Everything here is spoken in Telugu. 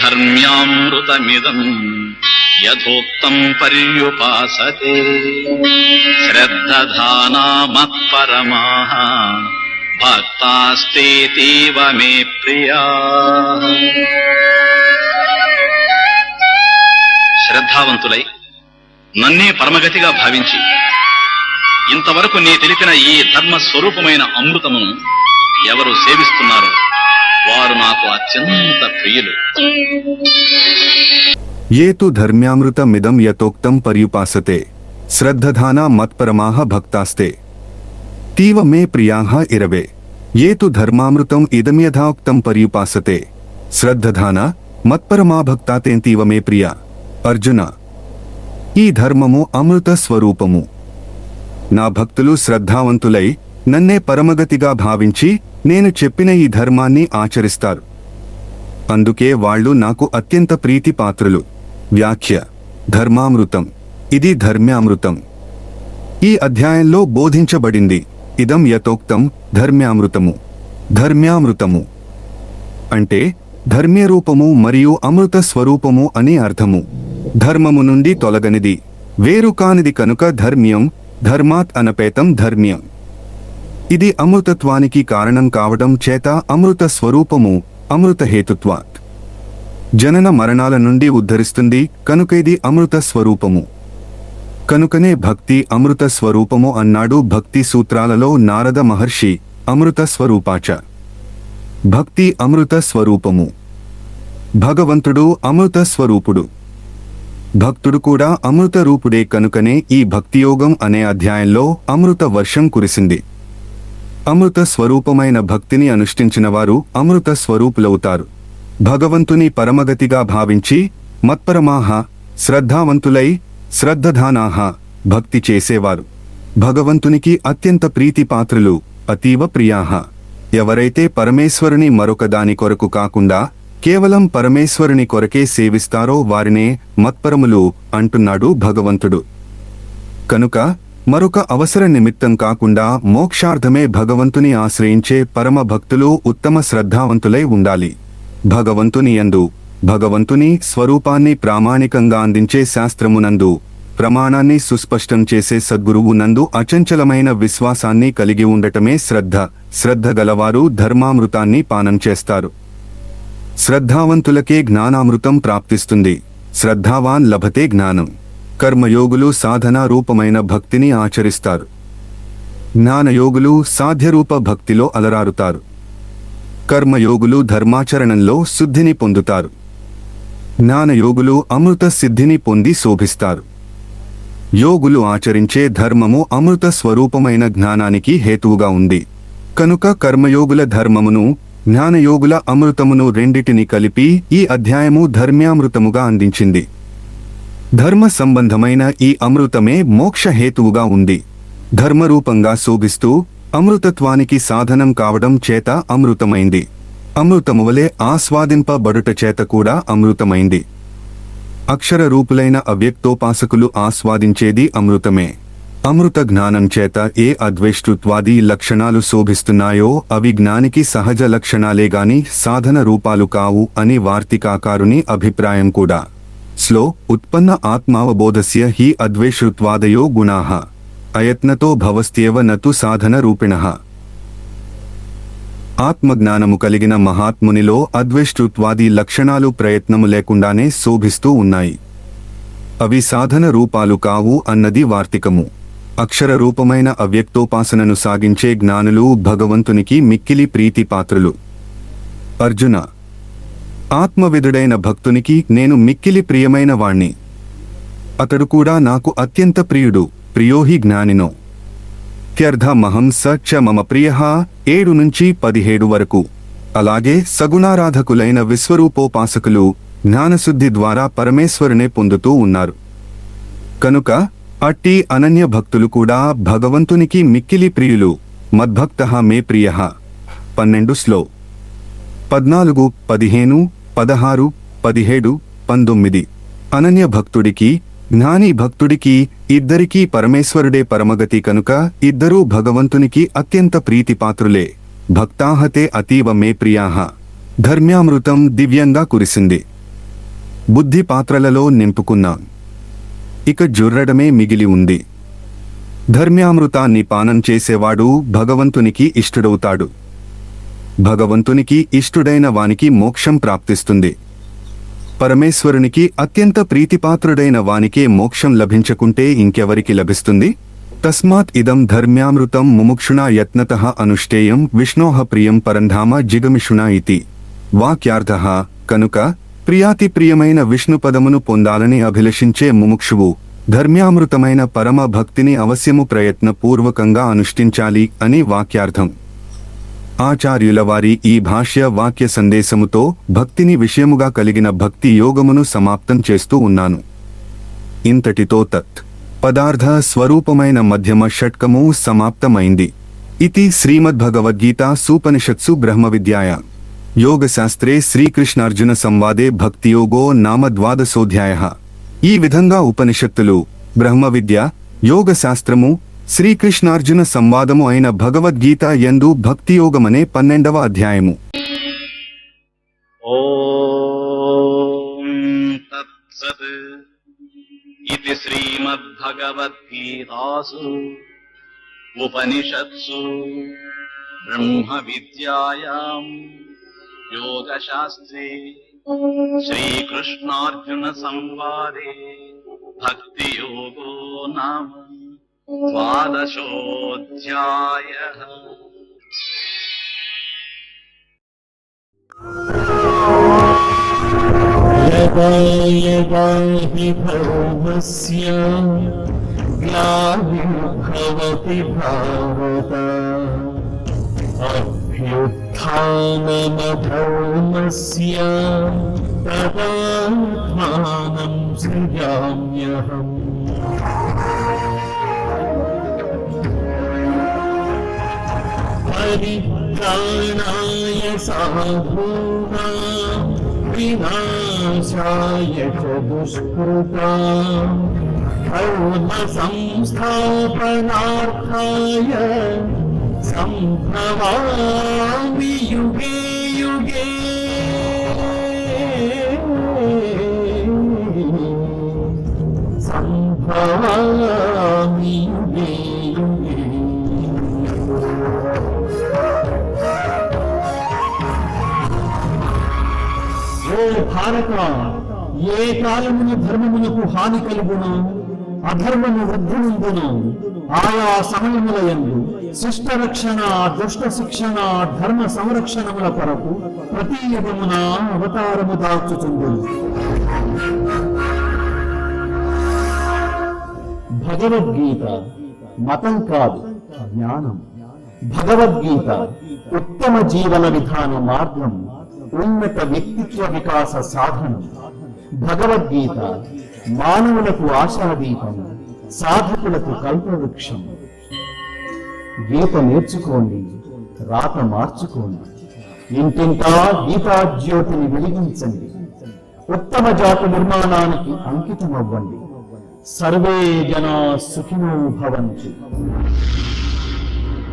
ధర్మ్యామృతమిదం యథోక్తం పర్యుపాసతే శ్రద్ధధానా మత్పరమాః భక్తాస్తేతీవ మే ప్రియా. శ్రద్ధావంతులై నన్నే పరమగతిగా భావించి ఇంతవరకు నీ తెలిపిన ఈ ధర్మ స్వరూపమైన అమృతమును ఎవరు సేవిస్తున్నారో వారు నాకు అత్యంత ప్రియులు. ఏ తు ధర్మ్యామృతమిదం యథోక్తం పర్యుపాసతే శ్రద్ధధానా మత్పరమాః భక్తాస్తే తీవ మే ప్రియాః. 20. ఏ తు ధర్మామృతం ఇదం యథోక్తం పర్యుపాసతే శ్రద్ధధానా మత్పరమా భక్తాతేంతీవ మే ప్రియా. అర్జున, ఈ ధర్మము అమృత స్వరూపము. నా భక్తులు శ్రద్ధావంతులై నన్నే పరమగతిగా భావించి నేను చెప్పిన ఈ ధర్మాన్ని ఆచరిస్తారు. అందుకే వాళ్ళు నాకు అత్యంత ప్రీతిపాత్రులు. వ్యాఖ్య: ధర్మామృతం, ఇది ధర్మ్యామృతం. ఈ అధ్యాయంలో బోధించబడింది ఇదం యథోక్తం ధర్మ్యామృతము. ధర్మ్యామృతము అంటే ధర్మ్యరూపము మరియు అమృత స్వరూపము అని అర్థము. ధర్మము నుండి తొలగనిది, వేరు కానిది కనుక ధర్మ్యం, ధర్మాత్ అనపేతం ధర్మ్యం. ఇది అమృతత్వానికి కారణం కావడం చేత అమృత స్వరూపము, అమృత హేతుత్వాత్. జనన మరణాల నుండి ఉద్ధరిస్తుంది కనుక ఇది అమృత స్వరూపము. కనుకనే భక్తి అమృత స్వరూపము అన్నాడు భక్తి సూత్రాలలో నారద మహర్షి. అమృత స్వరూపాచ, భక్తి అమృత స్వరూపము. భగవంతుడు అమృత స్వరూపుడు, భక్తుడు కూడా అమృత రూపుడే. కనుకనే ఈ భక్తియోగం అనే అధ్యాయంలో అమృత వర్షం కురిసింది. అమృత స్వరూపమైన భక్తిని అనుష్ఠించిన వారు అమృత స్వరూపులవుతారు. భగవంతుని పరమగతిగా భావించి మత్పరమాః శ్రద్ధావంతులై శ్రద్ధధానాః భక్తి చేసేవారు భగవంతునికి అత్యంత ప్రీతిపాత్రులు, అతీవ ప్రియాః. ఎవరైతే పరమేశ్వరుని మరొక దాని కొరకు కాకుండా కేవలం పరమేశ్వరుని కొరకే సేవిస్తారో వారినే మత్పరములు అంటున్నాడు భగవంతుడు. కనుక మరొక అవసర నిమిత్తం కాకుండా మోక్షార్థమే భగవంతుని ఆశ్రయించే పరమ భక్తులు ఉత్తమ శ్రద్ధావంతులై ఉండాలి. భగవంతుని యందు భగవంతుని స్వరూపాన్ని ప్రామాణికంగా అందించే శాస్త్రమునందు ప్రమాణాన్ని సుస్పష్టం చేసే సద్గురువు నందు అచంచలమైన విశ్వాసాన్ని కలిగి ఉండటమే శ్రద్ధ. శ్రద్ధ గలవారు ధర్మామృతాన్ని పానం చేస్తారు. శ్రద్ధావంతులకే జ్ఞానామృతం ప్రాప్తిస్తుంది. శ్రద్ధావాన్ లభతే జ్ఞానం. కర్మయోగులు సాధనా రూపమైన భక్తిని ఆచరిస్తారు. జ్ఞానయోగులు సాధ్యరూప భక్తిలో అలరారుతారు. కర్మయోగులు ధర్మాచరణంలో శుద్ధిని పొందుతారు. జ్ఞానయోగులు అమృత సిద్ధిని పొంది శోభిస్తారు. యోగులు ఆచరించే ధర్మము అమృత స్వరూపమైన జ్ఞానానికి హేతువుగా ఉంది. కనుక కర్మయోగుల ధర్మమును, జ్ఞానయోగుల అమృతమును రెండిటిని కలిపి ఈ అధ్యాయము ధర్మ్యామృతముగా అందించింది. ధర్మ సంబంధమైన ఈ అమృతమే మోక్ష హేతువుగా ఉంది. ధర్మరూపంగా శోభిస్తూ అమృతత్వానికి సాధనం కావడం చేత అమృతమైంది. అమృతము వలె ఆస్వాదింపబడుట చేత కూడా అమృతమైంది. అక్షర రూపులైన అవ్యక్తోపాసకులు ఆస్వాదించేది అమృతమే. అమృత జ్ఞానం చేత ఏ అద్వేష్టృత్వాది లక్షణాలు శోభిస్తున్నాయో అవి జ్ఞానికి సహజ లక్షణాలేగాని సాధన రూపాలు కావు అని వార్తికాకారుని అభిప్రాయం కూడా. స్లో ఉత్పన్న ఆత్మావబోధస్య హి అద్వేషృత్వాదయో గుణాః అయత్నతో భవస్త్యేవ నతు సాధన రూపిణః. ఆత్మజ్ఞానము కలిగిన మహాత్మునిలో అద్వేష్టృత్వాది లక్షణాలు ప్రయత్నము లేకుండానే శోభిస్తూ ఉన్నాయి. అవి సాధన రూపాలు కావు అన్నది వార్తికము. అక్షర రూపమైన అవ్యక్తోపాసనను సాగించే జ్ఞానులు భగవంతునికి మిక్కిలి ప్రీతిపాత్రులు. అర్జున, ఆత్మవిదుడైన భక్తునికి నేను మిక్కిలి ప్రియమైన వాణ్ణి. అతడు కూడా నాకు అత్యంత ప్రియుడు. ప్రియోహి జ్ఞానినో త్యర్థమహం స చ మమ ప్రియః 7-17 వరకు. అలాగే సగుణారాధకులైన విశ్వరూపోపాసకులు జ్ఞానశుద్ధి ద్వారా పరమేశ్వరునే పొందుతూ ఉన్నారు. కనుక అట్టి అనన్య భక్తులు కూడా భగవంతునికి మిక్కిలి ప్రియులు. మద్భక్తః మే ప్రియః. 12 స్లో 14, 15, 16, 17, 19. అనన్య భక్తుడికి, జ్ఞాని భక్తుడికి ఇద్దరికీ పరమేశ్వరుడే పరమగతి కనుక ఇద్దరూ భగవంతునికి అత్యంత ప్రీతిపాత్రులే. భక్తాహతే అతీవ మే ప్రియాః. ధర్మ్యామృతం దివ్యంగా కురిసింది. బుద్ధి పాత్రలలో నింపుకున్నా. ఇక జుర్రడమే మిగిలి ఉంది. ధర్మ్యామృతాన్ని పానం చేసేవాడు భగవంతునికి ఇష్టుడవుతాడు. భగవంతునికి ఇష్టుడైన వానికి మోక్షం ప్రాప్తిస్తుంది. పరమేశ్వరునికి అత్యంత ప్రీతిపాత్రుడైన వానికే మోక్షం లభించకుంటే ఇంకెవరికి లభిస్తుంది? తస్మాత్ ఇదం ధర్మ్యామృతం ముముక్షుణా యత్నతః అనుష్ఠేయం విష్ణోః ప్రియం పరంధామ జిగమిషుణా ఇతి. వాక్యార్థః కనుక ప్రియాతి ప్రియమైన విష్ణుపదమును పొందాలని అభిలషించే ముముక్షువు ధర్మ్యామృతమైన పరమ భక్తిని అవశ్యము ప్రయత్నపూర్వకంగా అనుష్ఠించాలి అని వాక్యార్థం. ఆచార్యుల వారి ఈ భాష్య వాక్య సందేశముతో భక్తిని విషయముగా కలిగిన భక్తి యోగమును సమాప్తం చేస్తూ ఉన్నాను. ఇంతటితో తత్ పదార్థ స్వరూపమైన మధ్యమ షట్కము సమాప్తమైంది. ఇతి శ్రీమద్భగవద్గీత సూపనిషత్సు బ్రహ్మవిద్యాయాం యోగశాస్త్రే శ్రీకృష్ణార్జున సంవాదే భక్తియోగో నామ ద్వాదశోధ్యాయః. ఈ విధంగా ఉపనిషత్తులు, బ్రహ్మవిద్య, యోగశాస్త్రము, శ్రీకృష్ణార్జున సంవాదము అయిన భగవద్గీత యందు భక్తియోగమనే 12వ అధ్యాయము. ఓం తత్సత్. ఇది శ్రీమద్భగవద్గీతాసు ఉపనిషత్సు బ్రహ్మ విద్యాయాం యోగశాస్త్రే శ్రీకృష్ణార్జున సంవాదే భక్తియోగో నామ ద్వాదశోధ్యాయః. యదా యదా హి ధర్మస్య గ్లానిర్భవతి భారత అభ్యుత్థానమధర్మస్య తదాత్మానం సృజామ్యహం. పరిత్రాణాయ సాధూనాం వినాశాయ చ దుష్కృతాం ధర్మ సంస్థాపనార్థాయ సంభవామి యుగే యుగే. సంభవామి యుగే యుగే. ఓ భారత, ఏ కాలమున ధర్మమునకు హాని కలుగును, అధర్మము వృద్ధి నుండును, ఆయా సమయముల యందు శిష్ట రక్షణ, దుష్ట శిక్షణ, ధర్మ సంరక్షణముల కొరకు ప్రతి యుగమున అవతారము దాల్చుచుండు. భగవద్గీత మతం కాదు, జ్ఞానం. భగవద్గీత ఉత్తమ జీవన విధాన మార్గం, ఉన్నత వ్యక్తిత్వ వికాస సాధనం. భగవద్గీత మానవులకు ఆశాదీపం, సాధకులకు కల్పవృక్షం. గీత నేర్చుకోండి, రాత మార్చుకోండి. ఇంటింటా గీతా జ్యోతిని వెలిగించండి. ఉత్తమ జాతి నిర్మాణానికి అంకితమవ్వండి. సర్వే జనా సుఖినో భవంతు.